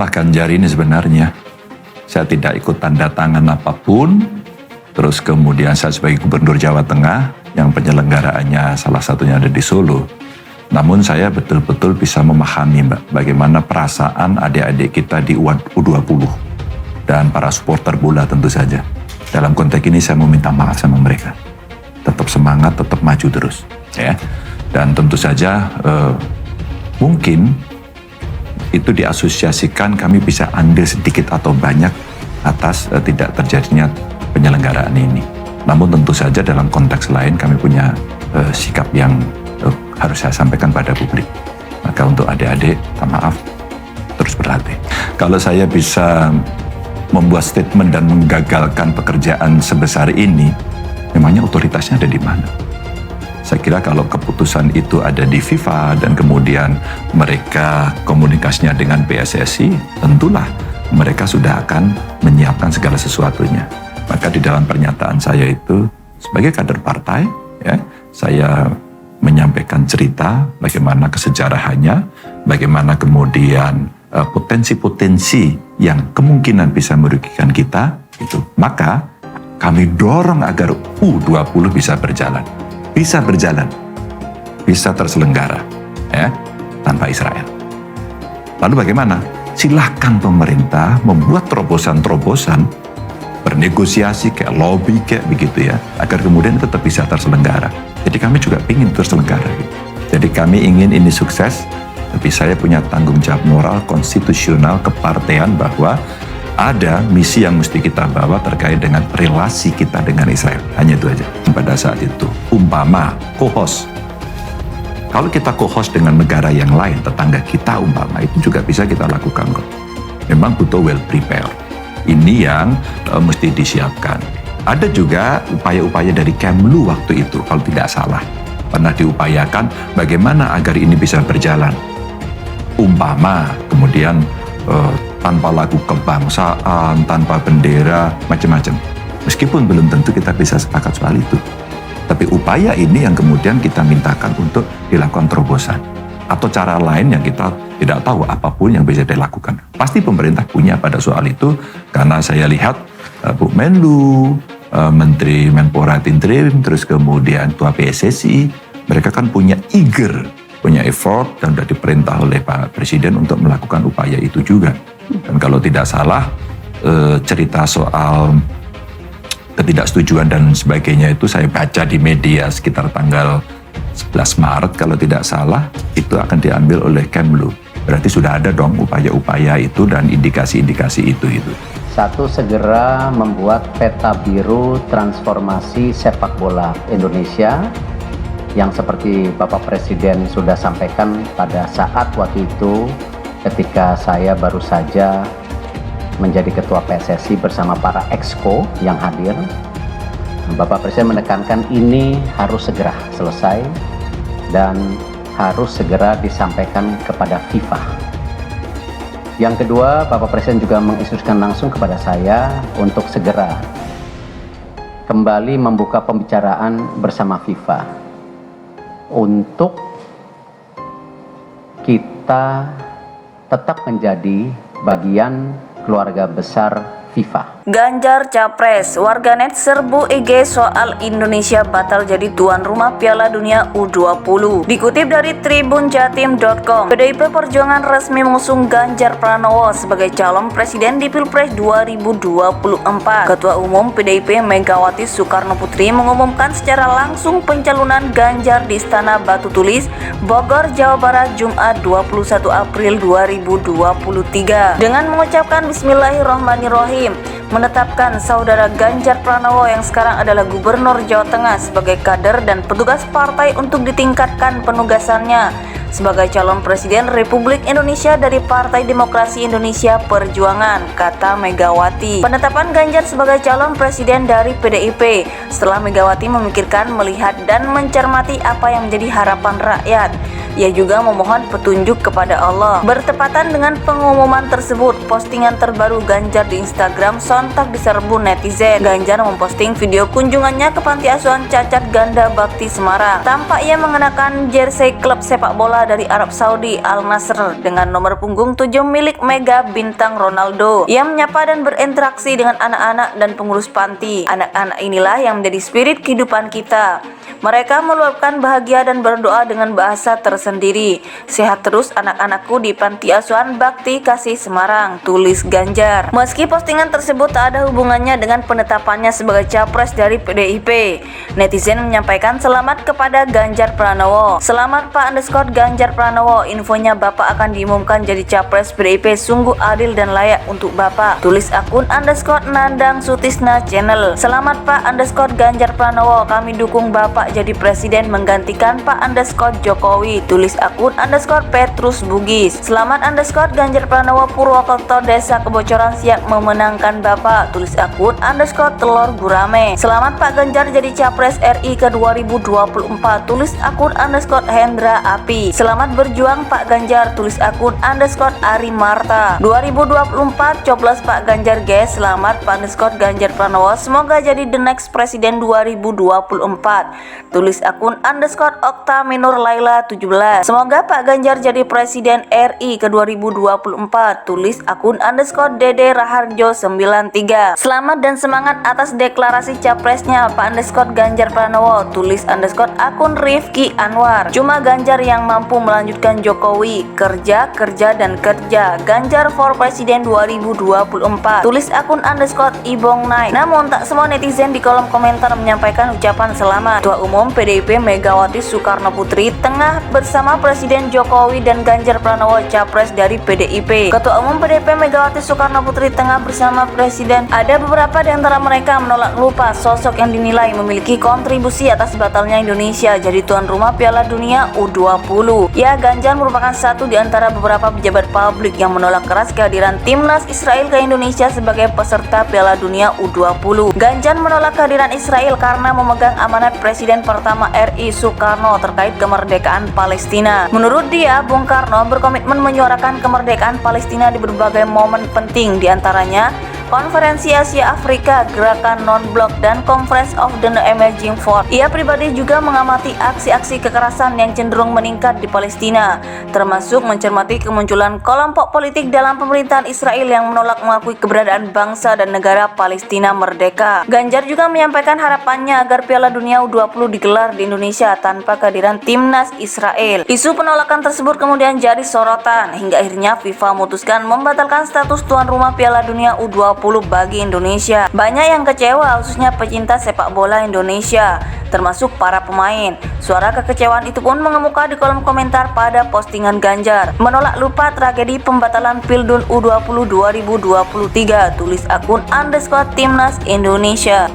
Pak Ganjar ini sebenarnya saya tidak ikut tanda tangan apapun, terus kemudian saya sebagai Gubernur Jawa Tengah yang penyelenggaraannya salah satunya ada di Solo. Namun saya betul-betul bisa memahami Mbak, bagaimana perasaan adik-adik kita di U20 dan para supporter bola tentu saja. Dalam konteks ini saya meminta maaf sama mereka. Tetap semangat, tetap maju terus. Ya. Dan tentu saja mungkin itu diasosiasikan kami bisa andil sedikit atau banyak atas tidak terjadinya penyelenggaraan ini. Namun tentu saja dalam konteks lain kami punya sikap yang harus saya sampaikan pada publik. Maka untuk adik-adik, maaf, terus berlatih. Kalau saya bisa membuat statement dan menggagalkan pekerjaan sebesar ini, memangnya otoritasnya ada di mana? Saya kira kalau keputusan itu ada di FIFA dan kemudian mereka komunikasinya dengan PSSI, tentulah mereka sudah akan menyiapkan segala sesuatunya. Maka di dalam pernyataan saya itu, sebagai kader partai, ya, saya menyampaikan cerita bagaimana kesejarahannya, bagaimana kemudian potensi-potensi yang kemungkinan bisa merugikan kita, itu. Maka kami dorong agar U20 bisa berjalan, bisa terselenggara, ya, tanpa Israel. Lalu bagaimana? Silahkan pemerintah membuat terobosan-terobosan, bernegosiasi kayak lobby kayak begitu ya, agar kemudian tetap bisa terselenggara. Jadi kami juga ingin terselenggara. Gitu. Jadi kami ingin ini sukses, tapi saya punya tanggung jawab moral, konstitusional, kepartean bahwa ada misi yang mesti kita bawa terkait dengan relasi kita dengan Israel. Hanya itu aja. Pada saat itu, umpama co-host. Kalau kita co-host dengan negara yang lain, tetangga kita umpama, itu juga bisa kita lakukan kok. Memang butuh well prepare. Ini yang mesti disiapkan. Ada juga upaya-upaya dari Kemlu waktu itu, kalau tidak salah. Pernah diupayakan bagaimana agar ini bisa berjalan. Umpama, kemudian tanpa lagu kebangsaan, tanpa bendera, macam-macam. Meskipun belum tentu kita bisa sepakat soal itu. Tapi upaya ini yang kemudian kita mintakan untuk dilakukan terobosan. Atau cara lain yang kita tidak tahu apapun yang bisa dilakukan. Pasti pemerintah punya pada soal itu, karena saya lihat Bu Menlu, Menteri Menpora Interim, terus kemudian Ketua PSSI, mereka kan punya punya effort dan sudah diperintah oleh Pak Presiden untuk melakukan upaya itu juga. Dan kalau tidak salah, cerita soal ketidaksetujuan dan sebagainya itu saya baca di media sekitar tanggal 11 Maret kalau tidak salah, itu akan diambil oleh Kemlu. Berarti sudah ada dong upaya-upaya itu dan indikasi-indikasi itu. Satu, segera membuat peta biru transformasi sepak bola Indonesia yang seperti Bapak Presiden sudah sampaikan pada saat waktu itu ketika saya baru saja menjadi Ketua PSSI bersama para exco yang hadir. Bapak Presiden menekankan ini harus segera selesai dan harus segera disampaikan kepada FIFA. Yang kedua, Bapak Presiden juga menginstruksikan langsung kepada saya untuk segera kembali membuka pembicaraan bersama FIFA untuk kita tetap menjadi bagian keluarga besar FIFA. Ganjar Capres, warganet serbu IG soal Indonesia batal jadi tuan rumah Piala Dunia U20. Dikutip dari tribunjatim.com, PDIP Perjuangan resmi mengusung Ganjar Pranowo sebagai calon presiden di Pilpres 2024. Ketua Umum PDIP Megawati Soekarno Putri mengumumkan secara langsung pencalonan Ganjar di Istana Batu Tulis, Bogor, Jawa Barat, Jumat 21 April 2023. Dengan mengucapkan Bismillahirrahmanirrahim, menetapkan saudara Ganjar Pranowo yang sekarang adalah Gubernur Jawa Tengah sebagai kader dan petugas partai untuk ditingkatkan penugasannya sebagai calon presiden Republik Indonesia dari Partai Demokrasi Indonesia Perjuangan, kata Megawati. Penetapan Ganjar sebagai calon presiden dari PDIP setelah Megawati memikirkan, melihat dan mencermati apa yang menjadi harapan rakyat. Ia juga memohon petunjuk kepada Allah. Bertepatan dengan pengumuman tersebut, postingan terbaru Ganjar di Instagram sontak diserbu netizen. Ganjar memposting video kunjungannya ke Panti Asuhan Cacat Ganda Bakti Semarang. Tampak ia mengenakan jersey klub sepak bola bola dari Arab Saudi Al Nassr dengan nomor punggung 7 milik mega bintang Ronaldo. Ia menyapa dan berinteraksi dengan anak-anak dan pengurus panti. Anak-anak inilah yang menjadi spirit kehidupan kita. Mereka meluapkan bahagia dan berdoa dengan bahasa tersendiri. Sehat terus anak-anakku di Panti Asuhan Bakti Kasih Semarang, tulis Ganjar. Meski postingan tersebut tak ada hubungannya dengan penetapannya sebagai capres dari PDIP, netizen menyampaikan selamat kepada Ganjar Pranowo. Selamat Pak _Ganjar Pranowo, infonya Bapak akan diumumkan jadi capres PDIP, sungguh adil dan layak untuk Bapak, tulis akun _Nandang Sutisna Channel. Selamat Pak _Ganjar Pranowo, kami dukung Bapak jadi presiden menggantikan Pak Jokowi, tulis akun _Petrus Bugis. Selamat _Ganjar Pranowo, Purwokerto Desa Kebocoran siap memenangkan Bapak, tulis akun _Telur Gurame. Selamat Pak Ganjar jadi capres RI ke 2024, tulis akun _Hendra Api. Selamat berjuang Pak Ganjar, tulis akun _Ari Marta. 2024 coblos Pak Ganjar guys. Selamat Pak Ganjar Pranowo, semoga jadi the next presiden 2024, tulis akun _Okta Minur Laila 17. Semoga Pak Ganjar jadi presiden RI ke 2024, tulis akun _Dede Raharjo 93. Selamat dan semangat atas deklarasi capresnya Pak Ganjar Pranowo, tulis akun Rifki Anwar. Cuma Ganjar yang mampu melanjutkan Jokowi, kerja, kerja, dan kerja. Ganjar for Presiden 2024, tulis akun Ibong Night. Namun tak semua netizen di kolom komentar menyampaikan ucapan selamat. Ketua Umum PDIP Megawati Soekarno Putri tengah bersama Presiden Jokowi dan Ganjar Pranowo capres dari PDIP. Ketua Umum PDIP Megawati Soekarno Putri tengah bersama Presiden. Ada beberapa di antara mereka menolak lupa sosok yang dinilai memiliki kontribusi atas batalnya Indonesia jadi tuan rumah Piala Dunia U20. Ya, Ganjar merupakan satu di antara beberapa pejabat publik yang menolak keras kehadiran timnas Israel ke Indonesia sebagai peserta Piala Dunia U20. Ganjar menolak kehadiran Israel karena memegang amanat Presiden pertama RI Soekarno terkait kemerdekaan Palestina. Menurut dia, Bung Karno berkomitmen menyuarakan kemerdekaan Palestina di berbagai momen penting, diantaranya Konferensi Asia Afrika, Gerakan Non-Blok, dan Conference of the Emerging Force. Ia pribadi juga mengamati aksi-aksi kekerasan yang cenderung meningkat di Palestina, termasuk mencermati kemunculan kelompok politik dalam pemerintahan Israel yang menolak mengakui keberadaan bangsa dan negara Palestina merdeka. Ganjar juga menyampaikan harapannya agar Piala Dunia U20 digelar di Indonesia tanpa kehadiran timnas Israel. Isu penolakan tersebut kemudian jadi sorotan, hingga akhirnya FIFA memutuskan membatalkan status tuan rumah Piala Dunia U20 bagi Indonesia. Banyak yang kecewa, khususnya pecinta sepak bola Indonesia, termasuk para pemain. Suara kekecewaan itu pun mengemuka di kolom komentar pada postingan Ganjar. Menolak lupa tragedi pembatalan Pildun U20 2023, tulis akun _Timnas Indonesia.